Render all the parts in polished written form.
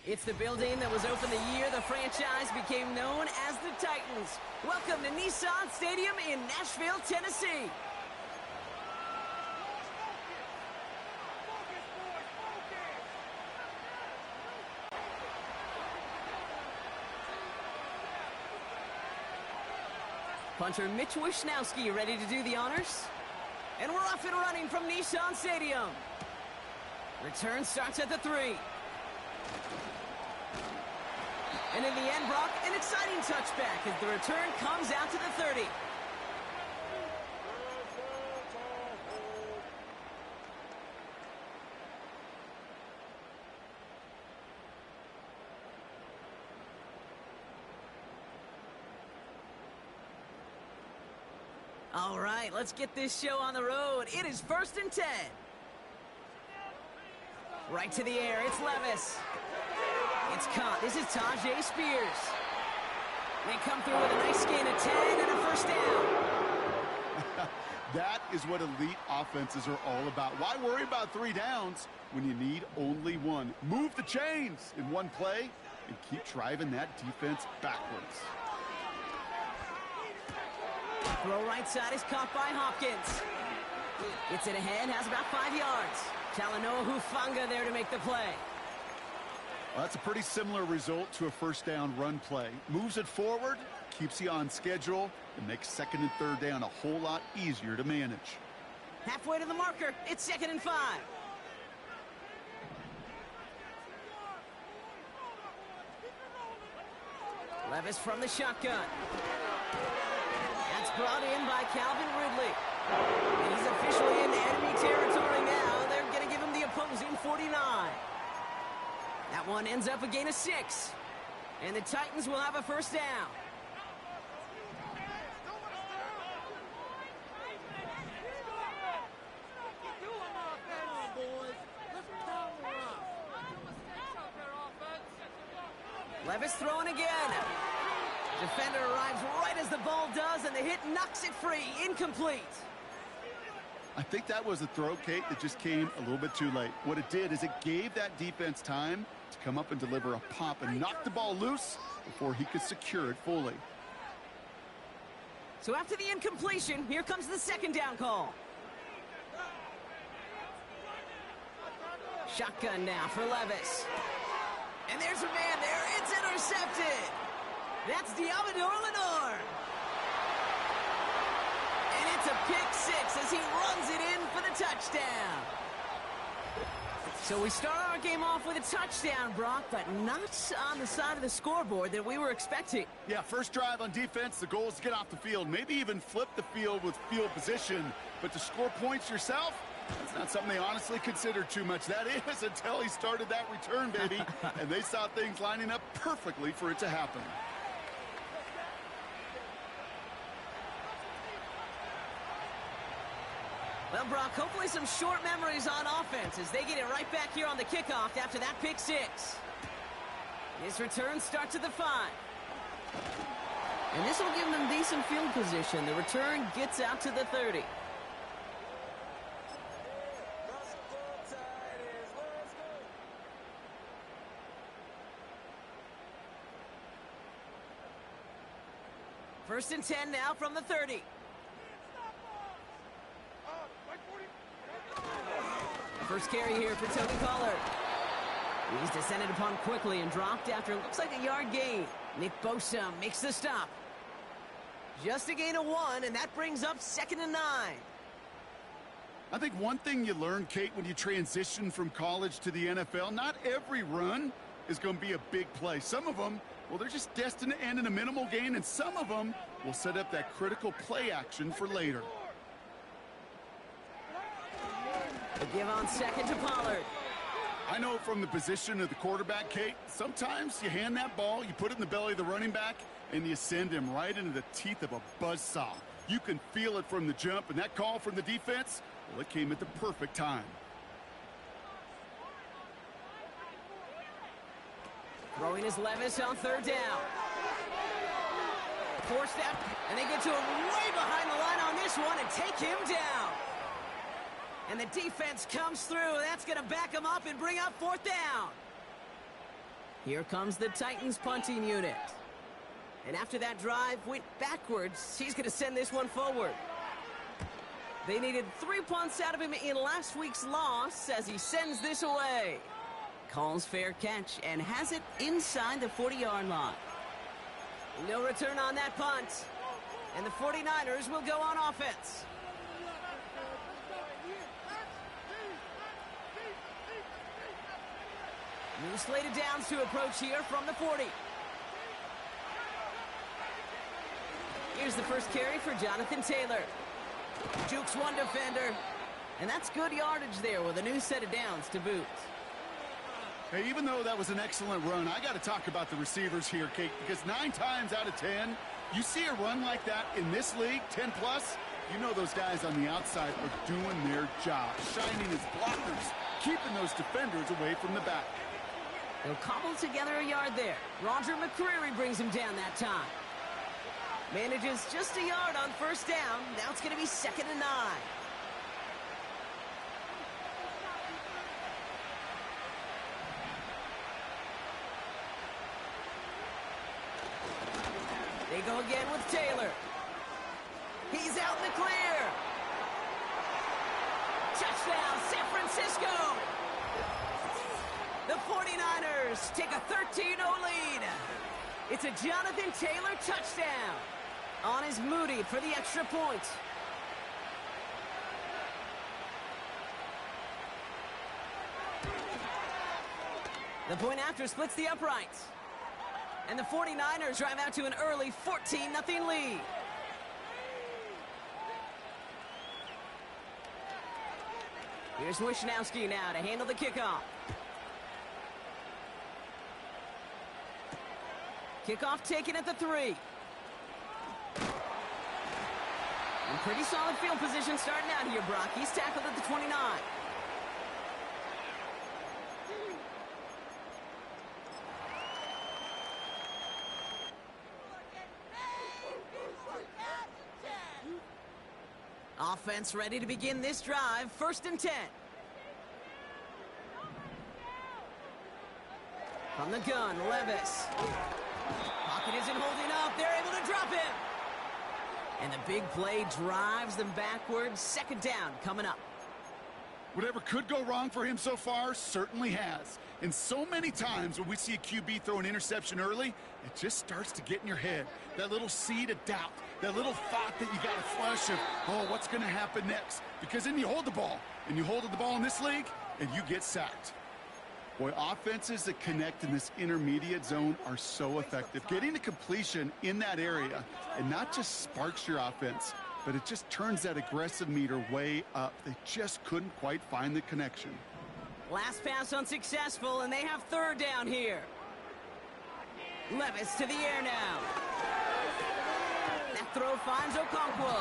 It's the building that was opened the year the franchise became known as the Titans. Welcome to Nissan Stadium in Nashville, Tennessee. Punter Mitch Wishnowski ready to do the honors. And we're off and running from Nissan Stadium. Return starts at the 3. And in the end, Brock, an exciting touchback as the return comes out to the 30. All right, let's get this show on the road. It is 1st and 10. Right to the air, it's Levis. It's caught. This is Tajay Spears. They come through with a nice gain of 10 and a first down. That is what elite offenses are all about. Why worry about 3 downs when you need only 1? Move the chains in one play and keep driving that defense backwards. Throw right side is caught by Hopkins. Gets it ahead, has about 5 yards. Talanoa Hufanga there to make the play. Well, that's a pretty similar result to a first down run play. Moves it forward, keeps you on schedule, and makes 2nd and 3rd down a whole lot easier to manage. Halfway to the marker, it's 2nd and 5. Levis from the shotgun. That's brought in by Calvin Ridley. And he's officially in enemy territory now. They're going to give him the opposing 49. That one ends up a gain of 6. And the Titans will have a first down. Levis throwing again. Defender arrives right as the ball does, and the hit knocks it free. Incomplete. I think that was a throw, Kate, that just came a little bit too late. What it did is it gave that defense time to come up and deliver a pop and knock the ball loose before he could secure it fully. So after the incompletion, here comes the 2nd down call. Shotgun now for Levis. And there's a man there. It's intercepted. That's Diamador Lenore. And it's a pick 6 as he runs it in for the touchdown. So we start our game off with a touchdown, Brock, but not on the side of the scoreboard that we were expecting. Yeah, first drive on defense, the goal is to get off the field, maybe even flip the field with field position. But to score points yourself, that's not something they honestly considered too much. That is until he started that return, baby. And they saw things lining up perfectly for it to happen. Well, Brock, hopefully some short memories on offense as they get it right back here on the kickoff after that pick 6. His return starts at the 5. And this will give them decent field position. The return gets out to the 30. First and 10 now from the 30. First carry here for Tony Pollard. He's descended upon quickly and dropped after looks like a yard gain. Nick Bosa makes the stop. Just a gain of 1, and that brings up 2nd and 9. I think one thing you learn, Kate, when you transition from college to the NFL, not every run is going to be a big play. Some of them, well, they're just destined to end in a minimal gain, and some of them will set up that critical play action for later. The give on 2nd to Pollard. I know from the position of the quarterback, Kate, sometimes you hand that ball, you put it in the belly of the running back, and you send him right into the teeth of a buzzsaw. You can feel it from the jump, and that call from the defense, well, it came at the perfect time. Throwing is Levis on 3rd down. 4-step, and they get to him way behind the line on this one and take him down. And the defense comes through. That's going to back him up and bring up 4th down. Here comes the Titans punting unit. And after that drive went backwards, he's going to send this one forward. They needed 3 punts out of him in last week's loss as he sends this away. Calls fair catch and has it inside the 40-yard line. No return on that punt. And the 49ers will go on offense. New slated downs to approach here from the 40. Here's the first carry for Jonathan Taylor. Jukes one defender. And that's good yardage there with a new set of downs to boot. Hey, even though that was an excellent run, I got to talk about the receivers here, Kate, because 9 times out of 10, you see a run like that in this league, 10+, you know those guys on the outside are doing their job, shining as blockers, keeping those defenders away from the back. They'll cobble together a yard there. Roger McCreary brings him down that time. Manages just a yard on first down. Now it's going to be 2nd and 9. They go again with Taylor. He's out in the clear. Touchdown, San Francisco. The 49ers take a 13-0 lead. It's a Jonathan Taylor touchdown. On is Moody for the extra point. The point after splits the uprights. And the 49ers drive out to an early 14-0 lead. Here's Wishnowski now to handle the kickoff. Kickoff taken at the 3. And pretty solid field position starting out here, Brock. He's tackled at the 29. Offense ready to begin this drive. 1st and 10. From the gun, Levis. Pocket isn't holding up. They're able to drop him. And the big play drives them backwards. 2nd down coming up. Whatever could go wrong for him so far certainly has. And so many times when we see a QB throw an interception early, it just starts to get in your head. That little seed of doubt, that little thought that you got to flush of, oh, what's going to happen next? Because then you hold the ball, and you hold the ball in this league, and you get sacked. Boy, offenses that connect in this intermediate zone are so effective. Getting to completion in that area, and not just sparks your offense, but it just turns that aggressive meter way up. They just couldn't quite find the connection. Last pass unsuccessful, and they have 3rd down here. Levis to the air now. That throw finds Okonkwo.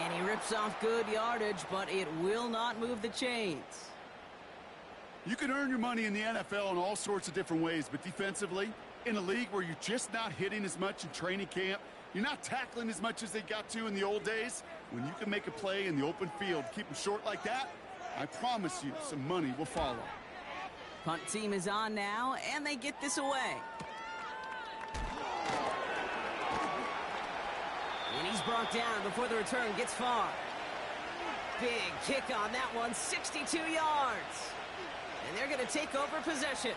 And he rips off good yardage, but it will not move the chains. You can earn your money in the NFL in all sorts of different ways, but defensively, in a league where you're just not hitting as much in training camp, you're not tackling as much as they got to in the old days, when you can make a play in the open field, keep them short like that, I promise you some money will follow. Punt team is on now, and they get this away. And he's brought down before the return gets far. Big kick on that one, 62 yards. And they're going to take over possession.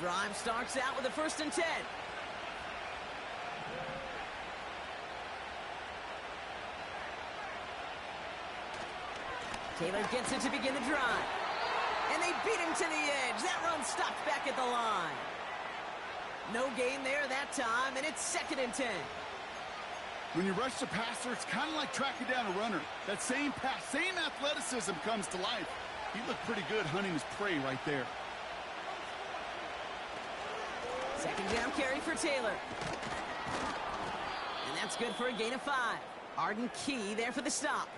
Drive starts out with a 1st and 10. Taylor gets it to begin the drive. And they beat him to the edge. That run stopped back at the line. No gain there that time, and it's 2nd and 10. When you rush the passer, it's kind of like tracking down a runner. That same pass, same athleticism comes to life. He looked pretty good hunting his prey right there. 2nd down carry for Taylor. And that's good for a gain of 5. Arden Key there for the stop.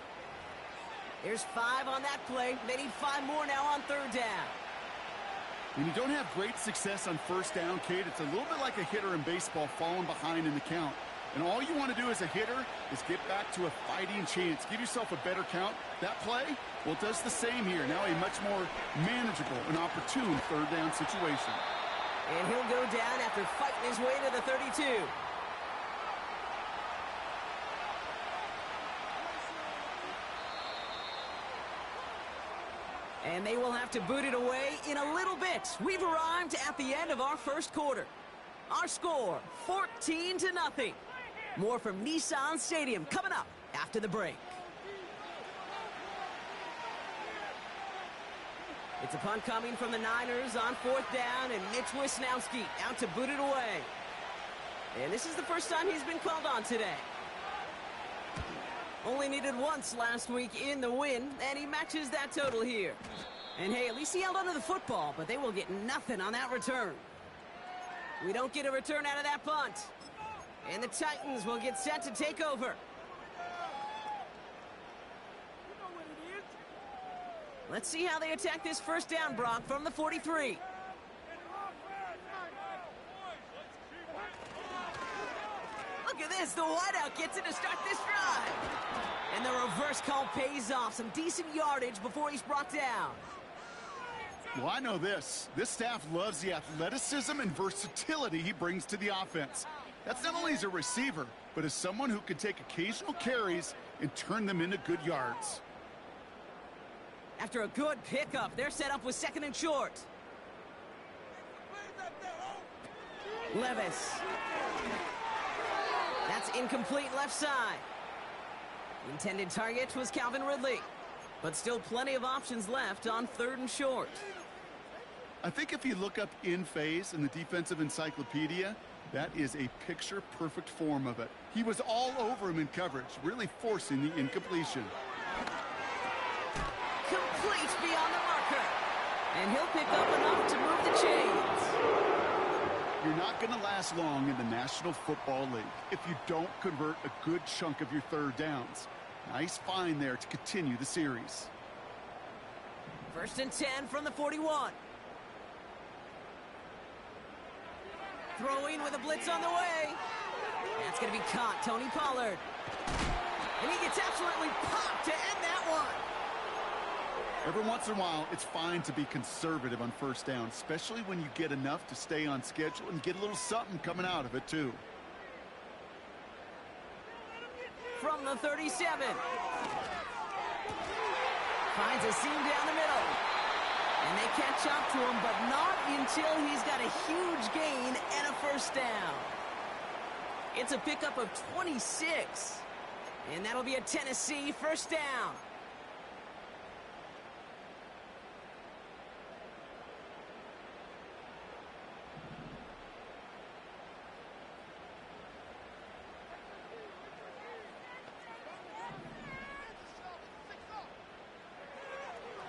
There's 5 on that play. They need 5 more now on 3rd down. When you don't have great success on 1st down, Kate, it's a little bit like a hitter in baseball falling behind in the count. And all you want to do as a hitter is get back to a fighting chance. Give yourself a better count. That play, well, does the same here. Now a much more manageable and opportune third down situation. And he'll go down after fighting his way to the 32. And they will have to boot it away in a little bit. We've arrived at the end of our first quarter. Our score, 14-0. More from Nissan Stadium coming up after the break. It's a punt coming from the Niners on 4th down, and Mitch Wisnowski out to boot it away. And this is the first time he's been called on today. Only needed once last week in the win, and he matches that total here. And hey, at least he held onto the football, but they will get nothing on that return. We don't get a return out of that punt. And the Titans will get set to take over. Let's see how they attack this first down, Brock, from the 43. Look at this. The wideout gets it to start this drive. And the reverse call pays off. Some decent yardage before he's brought down. Well, I know this. This staff loves the athleticism and versatility he brings to the offense. That's not only as a receiver, but as someone who can take occasional carries and turn them into good yards. After a good pickup, they're set up with 2nd and short. Levis. That's incomplete left side. The intended target was Calvin Ridley, but still plenty of options left on 3rd and short. I think if you look up in phase in the defensive encyclopedia, that is a picture-perfect form of it. He was all over him in coverage, really forcing the incompletion. Complete beyond the marker. And he'll pick up enough to move the chains. You're not going to last long in the National Football League if you don't convert a good chunk of your 3rd downs. Nice find there to continue the series. 1st and 10 from the 41. Throwing with a blitz on the way. That's going to be caught. Tony Pollard. And he gets absolutely popped to end that one. Every once in a while, it's fine to be conservative on 1st down, especially when you get enough to stay on schedule and get a little something coming out of it, too. From the 37. Finds a seam down the middle. And they catch up to him, but not until he's got a huge gain and a 1st down. It's a pickup of 26. And that'll be a Tennessee 1st down.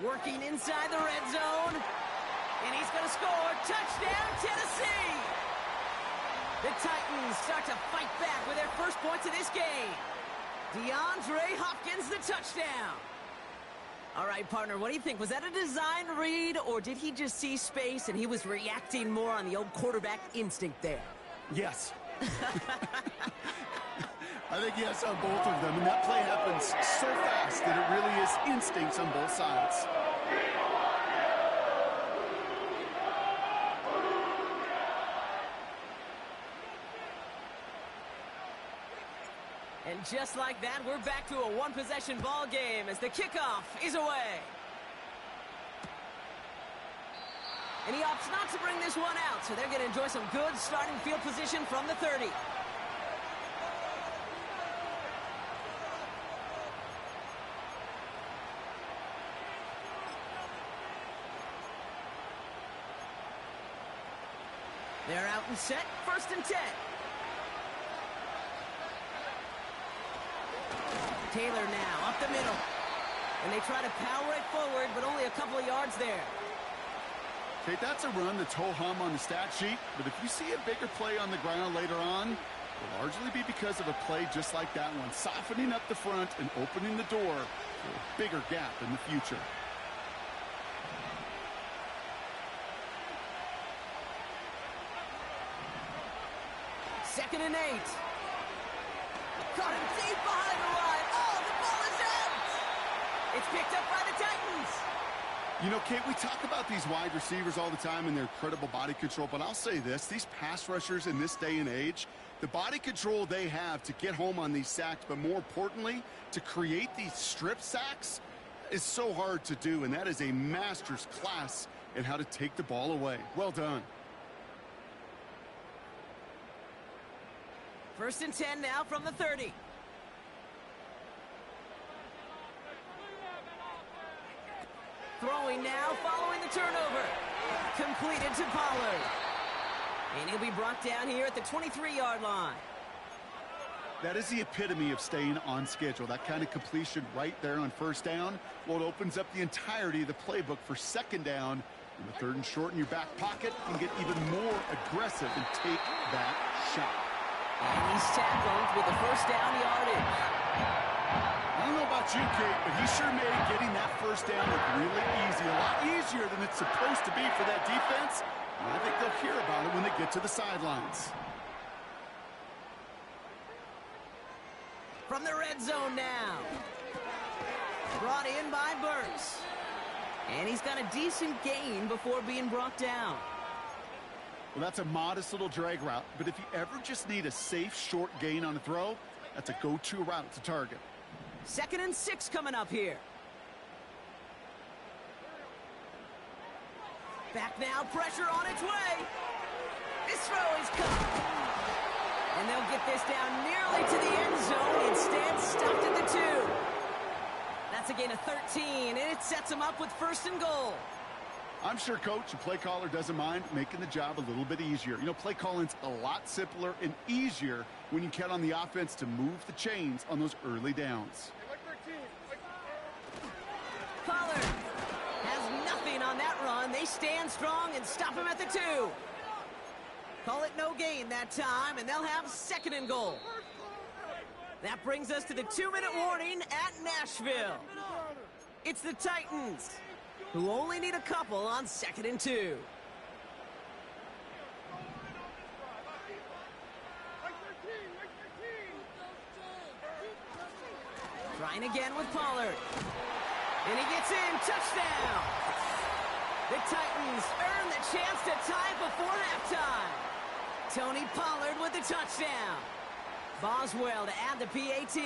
Working inside the red zone. And he's going to score. Touchdown, Tennessee! The Titans start to fight back with their first points of this game. DeAndre Hopkins, the touchdown. All right, partner, what do you think? Was that a design read, or did he just see space and he was reacting more on the old quarterback instinct there? Yes. I think yes on both of them, and that play happens so fast that it really is instincts on both sides. And just like that, we're back to a one-possession ball game as the kickoff is away. And he opts not to bring this one out, so they're going to enjoy some good starting field position from the 30. They're out and set, 1st and 10. Taylor now, up the middle. And they try to power it forward, but only a couple of yards there. Okay, that's a run that's ho-hum on the stat sheet, but if you see a bigger play on the ground later on, it'll largely be because of a play just like that one, softening up the front and opening the door for a bigger gap in the future. Second and 8. Caught him deep behind the line. Oh, the ball is out. It's picked up by the Titans. You know, Kate, we talk about these wide receivers all the time and their incredible body control, but I'll say this, these pass rushers in this day and age, the body control they have to get home on these sacks, but more importantly, to create these strip sacks is so hard to do, and that is a master's class in how to take the ball away. Well done. 1st and 10 now from the 30. Throwing now, following the turnover. Completed to Pollard. And he'll be brought down here at the 23-yard line. That is the epitome of staying on schedule. That kind of completion right there on 1st down. Well, it opens up the entirety of the playbook for 2nd down. In the 3rd and short in your back pocket, you can get even more aggressive and take that shot. And he's tackled with the 1st down yardage. I don't know about you, Kate, but he sure made getting that 1st down look really easy. A lot easier than it's supposed to be for that defense. And I think they'll hear about it when they get to the sidelines. From the red zone now. Brought in by Burks. And he's got a decent gain before being brought down. Well, that's a modest little drag route, but if you ever just need a safe, short gain on a throw, that's a go-to route to target. 2nd and 6 coming up here. Back now, pressure on its way. This throw is caught. And they'll get this down nearly to the end zone. Instead, stopped at the 2. That's a gain of 13, and it sets them up with 1st and goal. I'm sure coach and play caller doesn't mind making the job a little bit easier. You know, play calling's a lot simpler and easier when you count on the offense to move the chains on those early downs. Pollard has nothing on that run. They stand strong and stop him at the 2. Call it no gain that time, and they'll have 2nd and goal. That brings us to the 2-minute warning at Nashville. It's the Titans, who only need a couple on 2nd and 2. Trying again with Pollard. And he gets in. Touchdown. The Titans earn the chance to tie before halftime. Tony Pollard with the touchdown. Boswell to add the PAT.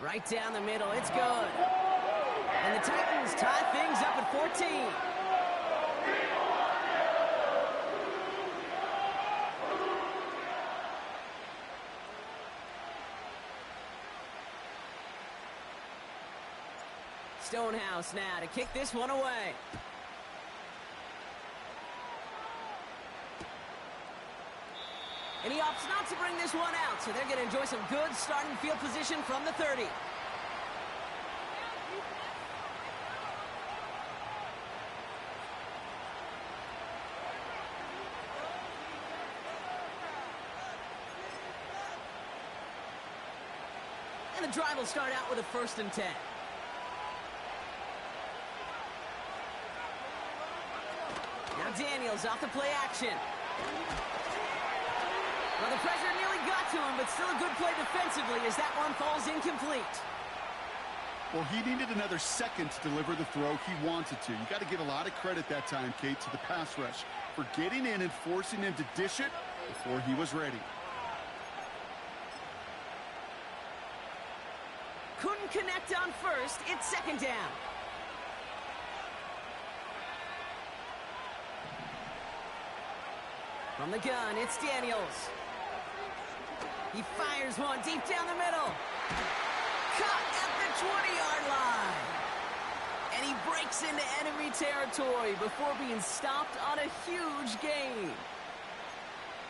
Right down the middle. It's good. And the Titans tie things up at 14. Stonehouse now to kick this one away. And he opts not to bring this one out, so they're going to enjoy some good starting field position from the 30. And the drive will start out with a 1st and 10. Now Daniels off the play action. Well, the pressure nearly got to him, but still a good play defensively as that one falls incomplete. Well, he needed another second to deliver the throw he wanted to. You got to give a lot of credit that time, Kate, to the pass rush for getting in and forcing him to dish it before he was ready. Couldn't connect on 1st. It's 2nd down. From the gun, it's Daniels. He fires one deep down the middle. Caught at the 20-yard line. And he breaks into enemy territory before being stopped on a huge gain.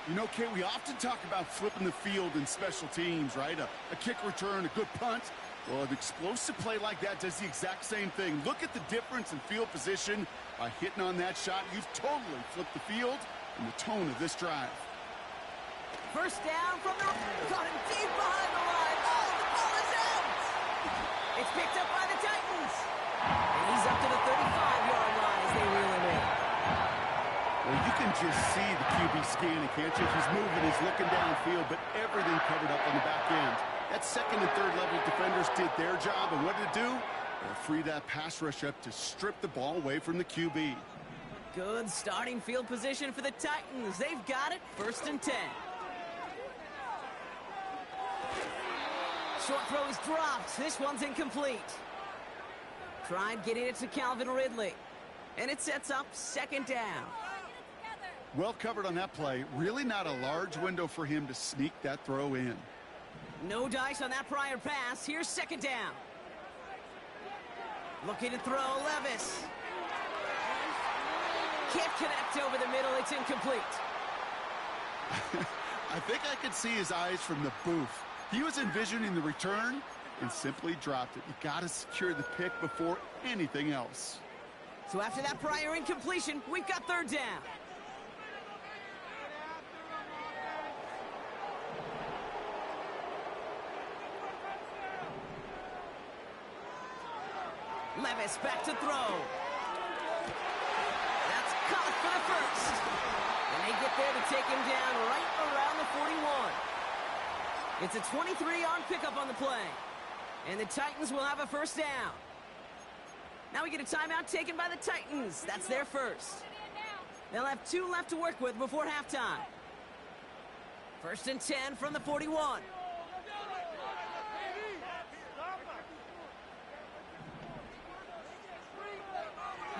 You know, Kate, we often talk about flipping the field in special teams, right? A kick return, a good punt. Well, an explosive play like that does the exact same thing. Look at the difference in field position by hitting on that shot. You've totally flipped the field and the tone of this drive. 1st down from the... Caught him deep behind the line. Oh, the ball is out! It's picked up by the Titans. And he's up to the 35-yard line as they reel him in. Well, you can just see the QB scanning, can't you? He's moving, he's looking downfield, but everything covered up on the back end. That second and third level defenders did their job, and what did it do? They'll free that pass rush up to strip the ball away from the QB. Good starting field position for the Titans. They've got it, 1st and 10. Short throw is dropped. This one's incomplete. Tried getting it to Calvin Ridley. And it sets up 2nd down. Well covered on that play. Really not a large window for him to sneak that throw in. No dice on that prior pass. Here's 2nd down. Looking to throw, Levis. Can't connect over the middle. It's incomplete. I think I could see his eyes from the booth. He was envisioning the return and simply dropped it. You got to secure the pick before anything else. So after that prior incompletion, we've got 3rd down. Levis back to throw. That's caught for the 1st. And they get there to take him down right around the 41. It's a 23-yard pickup on the play. And the Titans will have a 1st down. Now we get a timeout taken by the Titans. That's their 1st. They'll have 2 left to work with before halftime. 1st and 10 from the 41.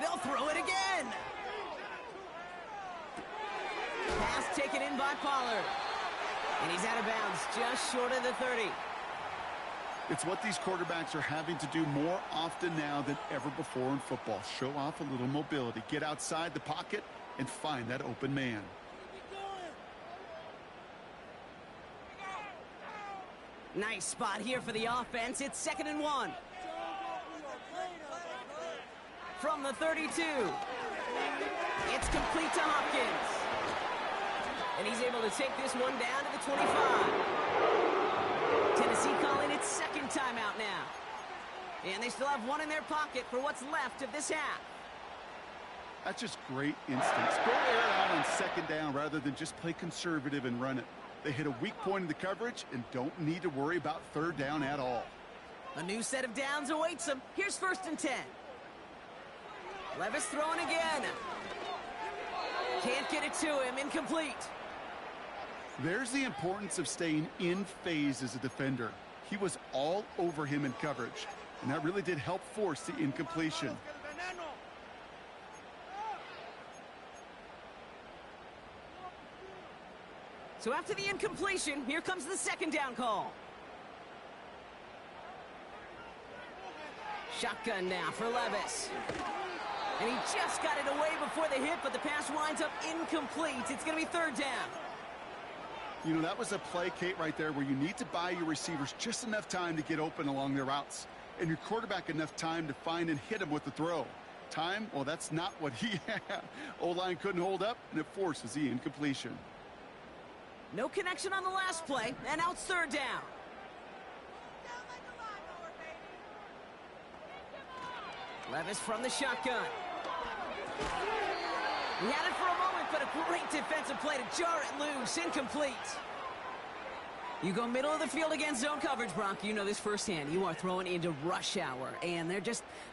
They'll throw it again. Pass taken in by Pollard. And he's out of bounds just short of the 30. It's what these quarterbacks are having to do more often now than ever before in football. Show off a little mobility. Get outside the pocket and find that open man. Nice spot here for the offense. It's 2nd and 1. From the 32. It's complete to Hopkins. And he's able to take this one down to the 25. Tennessee calling its 2nd timeout now. And they still have 1 in their pocket for what's left of this half. That's just great instincts. Go air it out on 2nd down rather than just play conservative and run it. They hit a weak point in the coverage and don't need to worry about 3rd down at all. A new set of downs awaits them. Here's 1st and 10. Levis throwing again. Can't get it to him. Incomplete. There's the importance of staying in phase as a defender. He was all over him in coverage, and that really did help force the incompletion. So after the incompletion, here comes the 2nd down call. Shotgun now for Levis. And he just got it away before the hit, but the pass winds up incomplete. It's going to be 3rd down. You know, that was a play, Kate, right there where you need to buy your receivers just enough time to get open along their routes. And your quarterback enough time to find and hit him with the throw. Time, well, that's not what he had. O-line couldn't hold up, and it forces the incompletion. No connection on the last play, and now it's 3rd down. Levis from the shotgun. He had it for a moment, but a great defensive play to jar it loose. Incomplete. You go middle of the field against zone coverage, Brock. You know this firsthand. You are throwing into rush hour, and there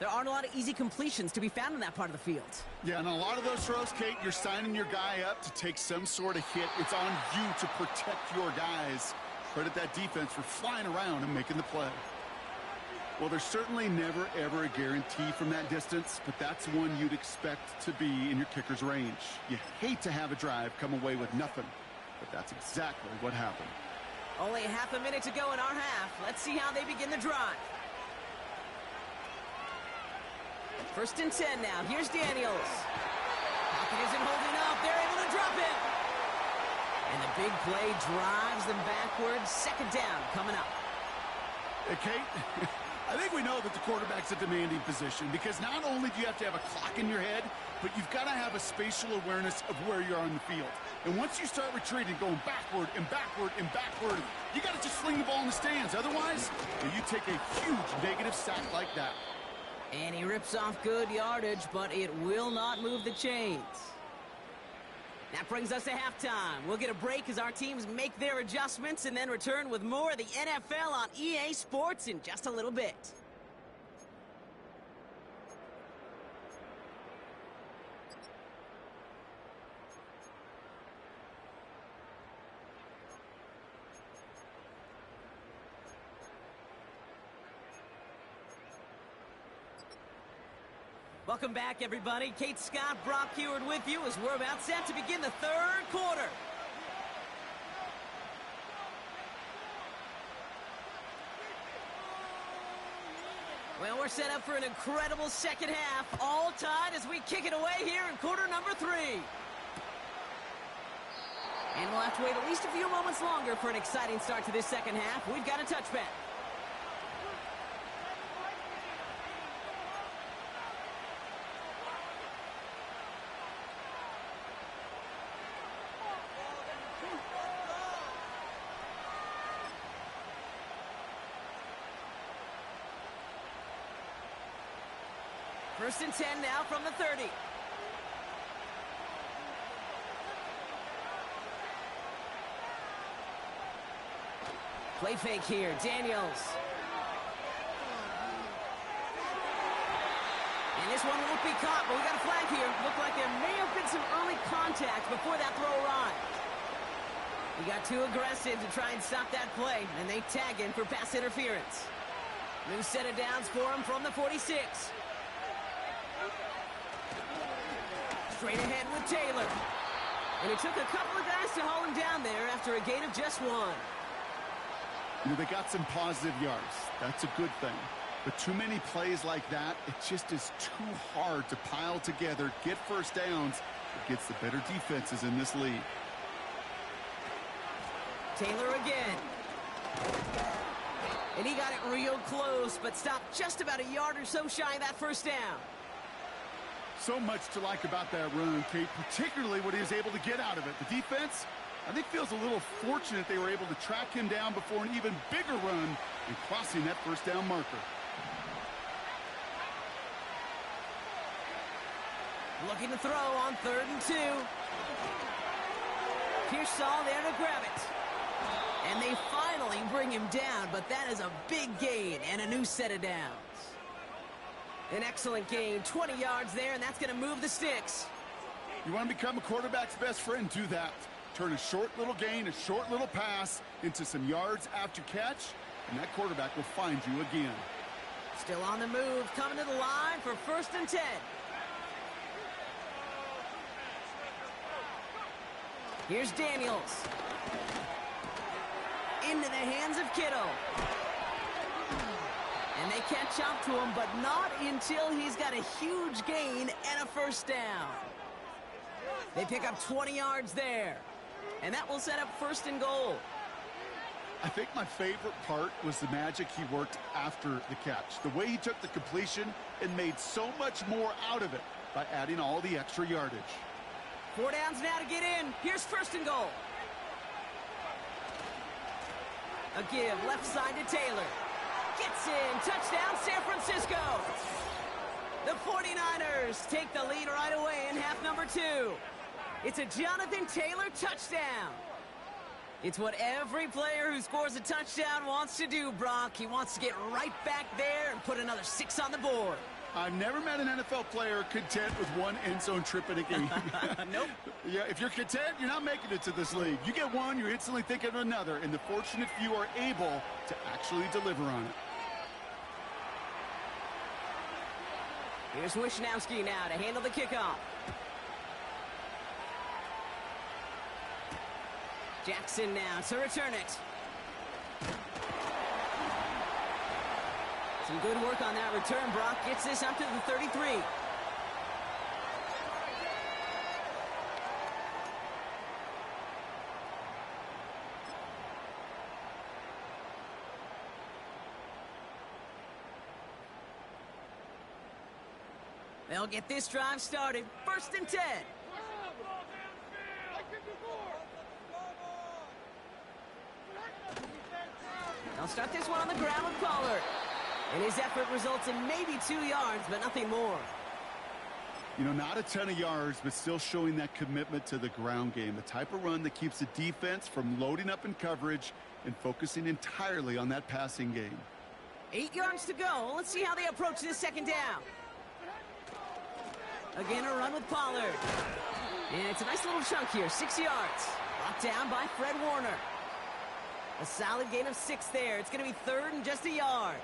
aren't a lot of easy completions to be found in that part of the field. Yeah, and a lot of those throws, Kate, you're signing your guy up to take some sort of hit. It's on you to protect your guys. Credit that defense for flying around and making the play. Well, there's certainly never, ever a guarantee from that distance, but that's one you'd expect to be in your kicker's range. You hate to have a drive come away with nothing, but that's exactly what happened. Only half a minute to go in our half. Let's see how they begin the drive. 1st and 10 now. Here's Daniels. Pocket isn't holding up. They're able to drop him. And the big play drives them backwards. 2nd down coming up. Hey, Kate, I think we know that the quarterback's a demanding position because not only do you have to have a clock in your head, but you've got to have a spatial awareness of where you are on the field. And once you start retreating, going backward and backward and backward, you got to just fling the ball in the stands. Otherwise, you take a huge negative sack like that. And he rips off good yardage, but it will not move the chains. That brings us to halftime. We'll get a break as our teams make their adjustments and then return with more of the NFL on EA Sports in just a little bit. Welcome back, everybody. Kate Scott, Brock Heward with you as we're about set to begin the third quarter. Well, we're set up for an incredible second half. All tied as we kick it away here in quarter number 3. And we'll have to wait at least a few moments longer for an exciting start to this second half. We've got a touchback. First and 10 now from the 30. Play fake here, Daniels. And this one won't be caught, but we got a flag here. Looked like there may have been some early contact before that throw arrived. He got too aggressive to try and stop that play, and they tag him for pass interference. New set of downs for him from the 46. Straight ahead with Taylor. And it took a couple of guys to haul him down there after a gain of just 1. You know, they got some positive yards. That's a good thing. But too many plays like that, it just is too hard to pile together, get first downs against the better defenses in this league. Taylor again. And he got it real close, but stopped just about a yard or so shy of that first down. So much to like about that run, Kate, particularly what he was able to get out of it. The defense, I think, feels a little fortunate they were able to track him down before an even bigger run and crossing that first down marker. Looking to throw on 3rd and 2. Pearsall there to grab it. And they finally bring him down, but that is a big gain and a new set of downs. An excellent gain, 20 yards there, and that's going to move the sticks. You want to become a quarterback's best friend, do that. Turn a short little gain, a short little pass into some yards after catch, and that quarterback will find you again. Still on the move, coming to the line for 1st and 10. Here's Daniels. Into the hands of Kittle. And they catch up to him, but not until he's got a huge gain and a first down. They pick up 20 yards there. And that will set up 1st and goal. I think my favorite part was the magic he worked after the catch. The way he took the completion and made so much more out of it by adding all the extra yardage. 4 downs now to get in. Here's 1st and goal. A give left side to Taylor. Gets in. Touchdown, San Francisco. The 49ers take the lead right away in half number 2. It's a Jonathan Taylor touchdown. It's what every player who scores a touchdown wants to do, Brock. He wants to get right back there and put another 6 on the board. I've never met an NFL player content with one end zone trip in a game. Nope. Yeah, if you're content, you're not making it to this league. You get one, you're instantly thinking of another, and the fortunate few are able to actually deliver on it. Here's Wishnowski now to handle the kickoff. Jackson now to return it. Some good work on that return. Brock gets this up to the 33. They'll get this drive started. 1st and 10. They'll start this one on the ground with Pollard. And his effort results in maybe 2 yards, but nothing more. You know, not a ton of yards, but still showing that commitment to the ground game. The type of run that keeps the defense from loading up in coverage and focusing entirely on that passing game. 8 yards to go. Let's see how they approach this second down. Again, a run with Pollard. And it's a nice little chunk here, 6 yards. Brought down by Fred Warner. A solid gain of 6 there. It's going to be third and just a yard.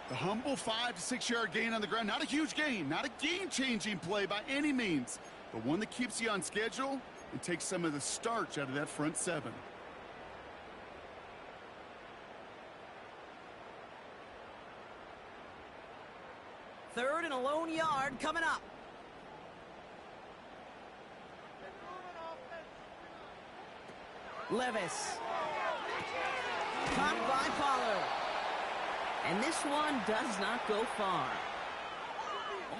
The humble 5 to 6 yard gain on the ground. Not a huge gain, not a game-changing play by any means, but one that keeps you on schedule and takes some of the starch out of that front 7. Third and a lone yard coming up. Levis. Caught by Pollard. And this one does not go far.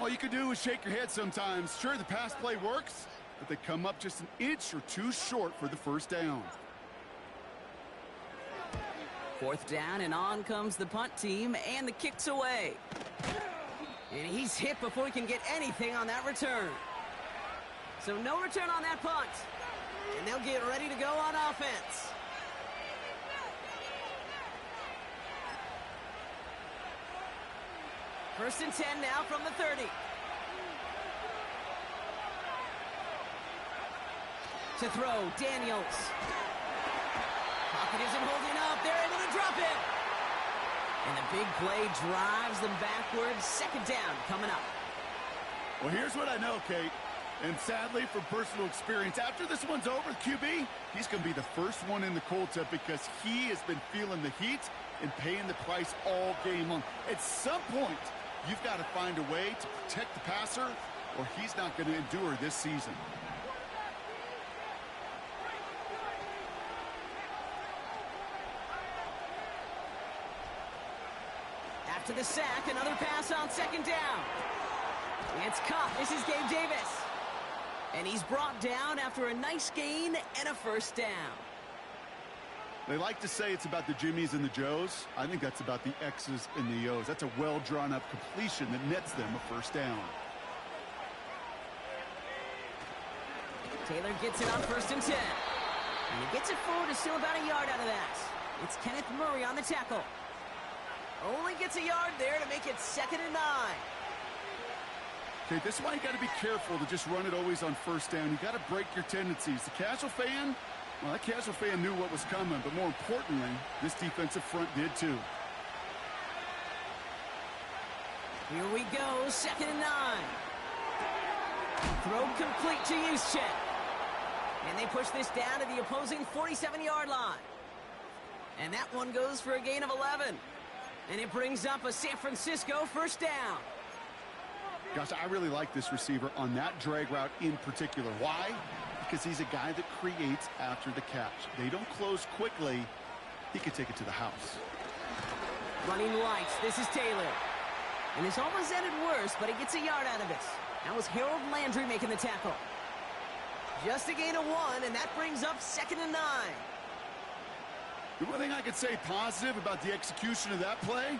All you can do is shake your head sometimes. Sure, the pass play works, but they come up just an inch or two short for the first down. Fourth down, and on comes the punt team, and the kick's away. And he's hit before he can get anything on that return. So no return on that punt. And they'll get ready to go on offense. First and 10 now from the 30. To throw, Daniels. Pocket isn't holding up. They're able to drop it. And the big play drives them backwards. Second down coming up. Well, here's what I know, Kate. And sadly, from personal experience, after this one's over, QB, he's going to be the first one in the cold tub because he has been feeling the heat and paying the price all game long. At some point, you've got to find a way to protect the passer, or he's not going to endure this season. After the sack, another pass on second down. It's caught. This is Gabe Davis. And he's brought down after a nice gain and a first down. They like to say it's about the Jimmies and the Joes. I think that's about the X's and the O's. That's a well-drawn-up completion that nets them a first down. Taylor gets it on first and 10. And he gets it forward, is still about a yard out of that. It's Kenneth Murray on the tackle. Only gets a yard there to make it 2nd and 9. Okay, this is why you got to be careful to just run it always on first down. You got to break your tendencies. The casual fan, well, that casual fan knew what was coming, but more importantly, this defensive front did too. Here we go, 2nd and 9. Throw complete to Juszczyk. And they push this down to the opposing 47-yard line. And that one goes for a gain of 11. And it brings up a San Francisco first down. Gosh, I really like this receiver on that drag route in particular. Why? Because he's a guy that creates after the catch. They don't close quickly. He could take it to the house. Running lights. This is Taylor. And this almost ended worse, but he gets a yard out of it. That was Harold Landry making the tackle. Just a gain of 1, and that brings up 2nd and 9. The one thing I could say positive about the execution of that play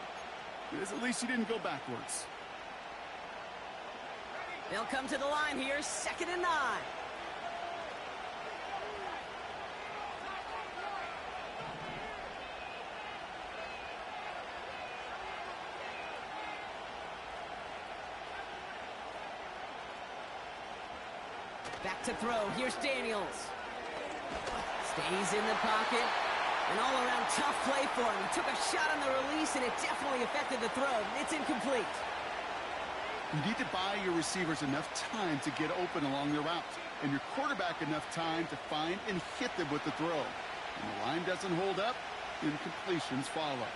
is at least he didn't go backwards. They'll come to the line here, 2nd and 9. Back to throw. Here's Daniels. Stays in the pocket. An all-around tough play for him. He took a shot on the release, and it definitely affected the throw. It's incomplete. You need to buy your receivers enough time to get open along their route, and your quarterback enough time to find and hit them with the throw. When the line doesn't hold up, incompletions follow.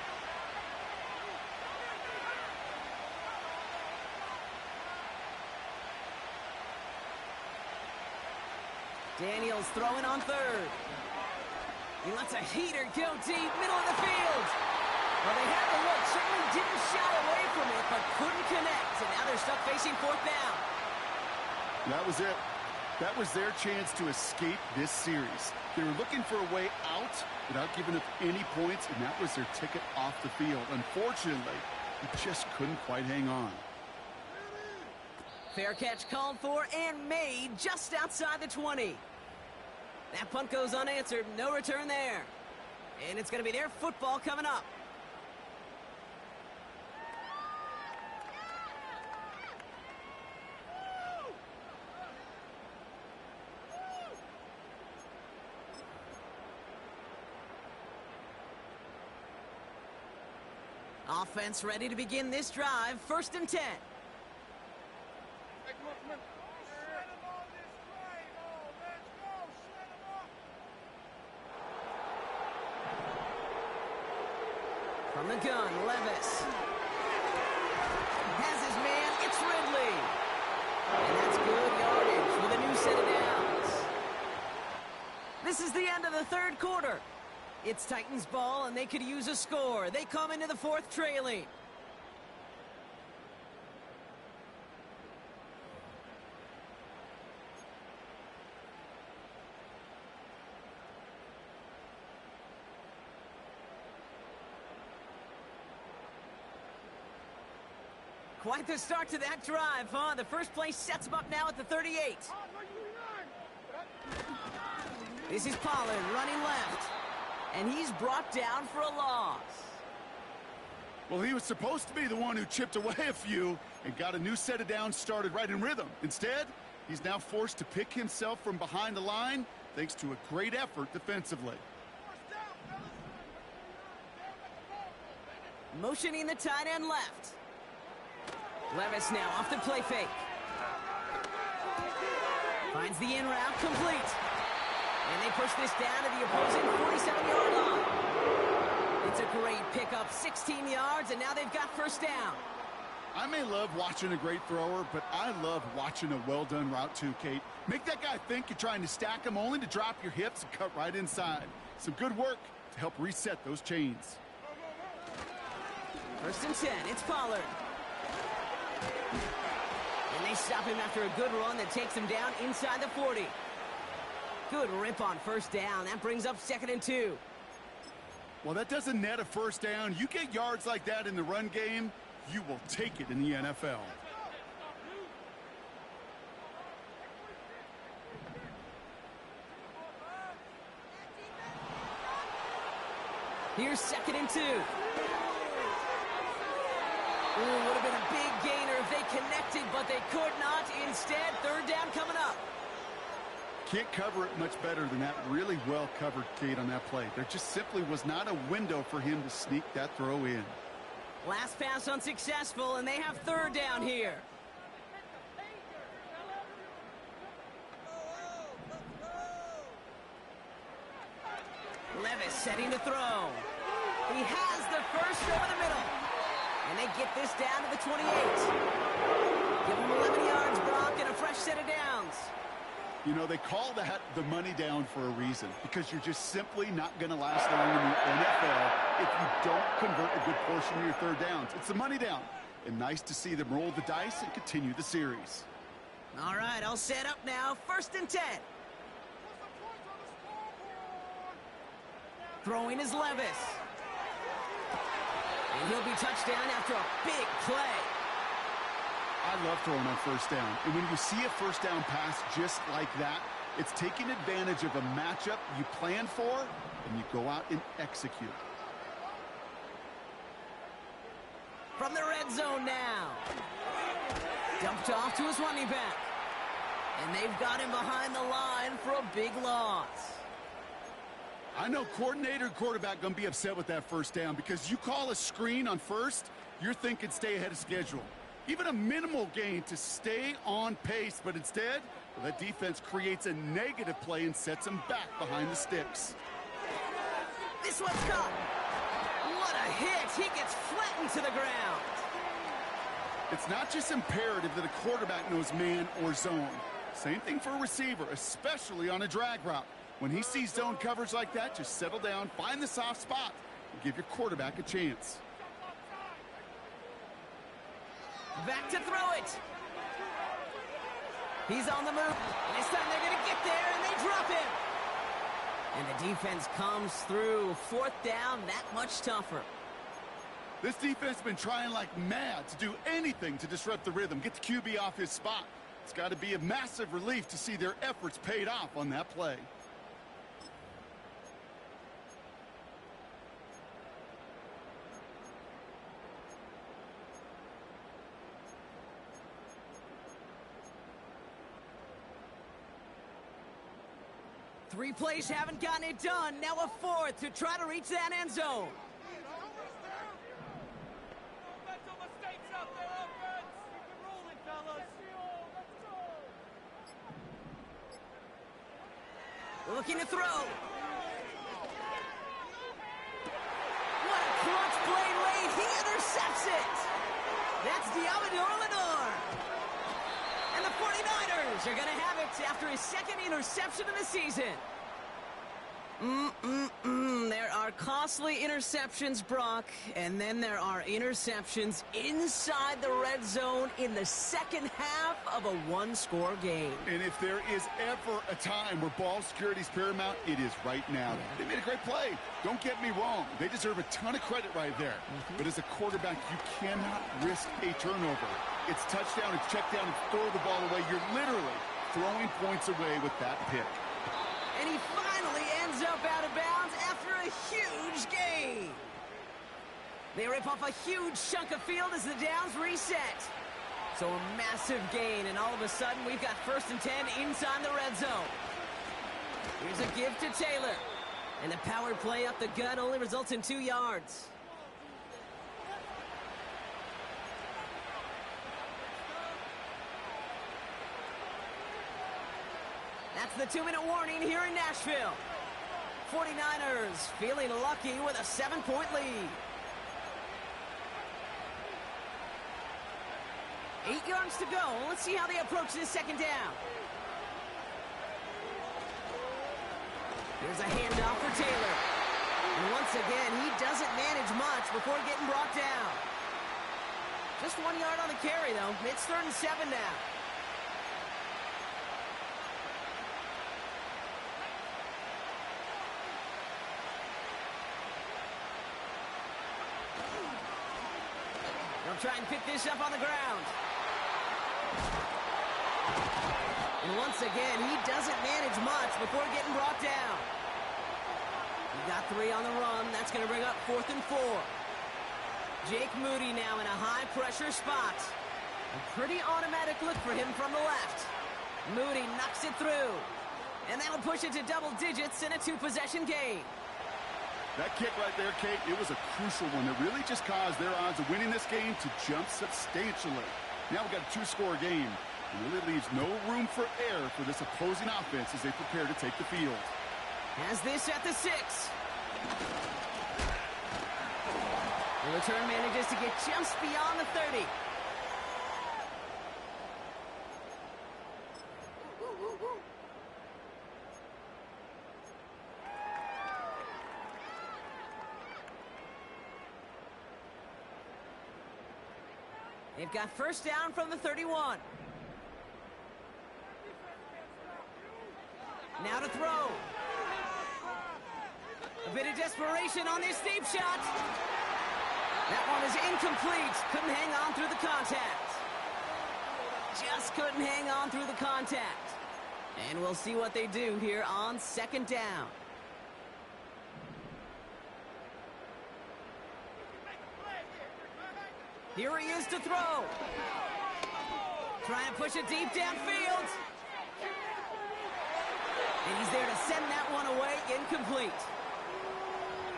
Daniels throwing on third. He lets a heater go deep, middle of the field. Well, they had the look, certainly didn't shy away from it, but couldn't connect. And now they're stuck facing fourth down. That was it. That was their chance to escape this series. They were looking for a way out without giving up any points, and that was their ticket off the field. Unfortunately, they just couldn't quite hang on. Fair catch called for and made just outside the 20. That punt goes unanswered. No return there. And it's going to be their football coming up. Offense ready to begin this drive. 1st and 10. From the gun, Levis. Has his man, it's Ridley. And that's good yardage with a new set of downs. This is the end of the 3rd quarter. It's Titans ball, and they could use a score. They come into the 4th trailing. Quite the start to that drive, huh? The first play sets him up now at the 38. This is Pollard running left. And he's brought down for a loss. Well, he was supposed to be the one who chipped away a few and got a new set of downs started right in rhythm. Instead, he's now forced to pick himself from behind the line thanks to a great effort defensively. Motioning the tight end left. Levis now off the play fake. Finds the in route complete. And they push this down to the opposing 47-yard line. It's a great pickup, 16 yards, and now they've got 1st down. I may love watching a great thrower, but I love watching a well-done route too, Kate. Make that guy think you're trying to stack him only to drop your hips and cut right inside. Some good work to help reset those chains. 1st and 10, it's Pollard. And they stop him after a good run that takes him down inside the 40. Good rip on 1st down. That brings up 2nd and 2. Well, that doesn't net a 1st down. You get yards like that in the run game, you will take it in the NFL. Here's 2nd and 2. Ooh, would have been a big gainer if they connected, but they could not. Instead, 3rd down coming up. Can't cover it much better than that. Really well covered, Kate, on that play. There just simply was not a window for him to sneak that throw in. Last pass unsuccessful, and they have 3rd down here. Levis setting to throw. He has the first over the middle. And they get this down to the 28. Give him 11 yards, Brock, and a fresh set of downs. You know, they call that the money down for a reason, because you're just simply not going to last long in the NFL if you don't convert a good portion of your 3rd downs. It's the money down. And nice to see them roll the dice and continue the series. All right, I'll set up now. 1st and 10. Throwing is Levis. And he'll be touchdown after a big play. I love throwing on 1st down. And when you see a 1st down pass just like that, it's taking advantage of a matchup you plan for, and you go out and execute. From the red zone now. Dumped off to his running back. And they've got him behind the line for a big loss. I know coordinator and quarterback going to be upset with that 1st down, because you call a screen on 1st, you're thinking stay ahead of schedule. Even a minimal gain to stay on pace, but instead, well, that defense creates a negative play and sets them back behind the sticks. This one's caught. What a hit. He gets flattened to the ground. It's not just imperative that a quarterback knows man or zone. Same thing for a receiver, especially on a drag route. When he sees zone coverage like that, just settle down, find the soft spot, and give your quarterback a chance. Back to throw it. He's on the move. And this time they're going to get there, and they drop him. And the defense comes through. 4th down, that much tougher. This defense has been trying like mad to do anything to disrupt the rhythm, get the QB off his spot. It's got to be a massive relief to see their efforts paid off on that play. Three plays haven't gotten it done. Now a fourth to try to reach that end zone. Looking to throw. What a clutch play late. He intercepts it. That's Diamador Lenore. And the 49ers are going to have it after his second interception of the season. There are costly interceptions, Brock, and then there are interceptions inside the red zone in the second half of a one-score game. And if there is ever a time where ball security is paramount, it is right now. They made a great play. Don't get me wrong. They deserve a ton of credit right there. But as a quarterback, you cannot risk a turnover. It's touchdown, it's check down, it's throw the ball away. You're literally throwing points away with that pick. And he finally ends up out of bounds after a huge gain. They rip off a huge chunk of field as the downs reset. So a massive gain, and all of a sudden we've got 1st and 10 inside the red zone. Here's a give to Taylor. And the power play up the gut only results in 2 yards. That's the 2-minute warning here in Nashville. 49ers feeling lucky with a 7-point lead. 8 yards to go. Let's see how they approach this second down. Here's a handoff for Taylor. And once again, he doesn't manage much before getting brought down. Just 1 yard on the carry, though. It's 3rd and 7 now. They'll try and pick this up on the ground. And once again, he doesn't manage much before getting brought down. He got 3 on the run. That's going to bring up 4th and 4. Jake Moody now in a high-pressure spot. A pretty automatic look for him from the left. Moody knocks it through. And that'll push it to double digits in a 2-possession game. That kick right there, Kate, it was a crucial one that really just caused their odds of winning this game to jump substantially. Now we've got a 2-score game. It really leaves no room for error for this opposing offense as they prepare to take the field. Has this at the 6. The return manages to get just beyond the 30. They've got 1st down from the 31. Now to throw. A bit of desperation on this deep shot. That one is incomplete. Couldn't hang on through the contact. Just couldn't hang on through the contact. And we'll see what they do here on 2nd down. Here he is to throw. Trying to push it deep downfield. And he's there to send that one away, incomplete.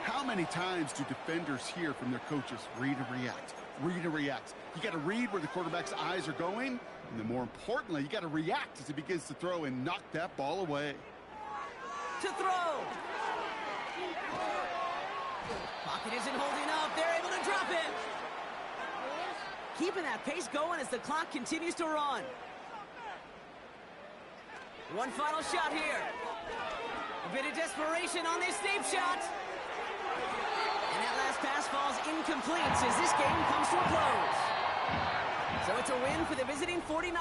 How many times do defenders hear from their coaches, read and react, read and react? You got to read where the quarterback's eyes are going, and then more importantly, you got to react as he begins to throw and knock that ball away. To throw. Pocket isn't holding up. They're able to drop it. Keeping that pace going as the clock continues to run. One final shot here. A bit of desperation on this deep shot. And that last pass falls incomplete as this game comes to a close. So it's a win for the visiting 49ers.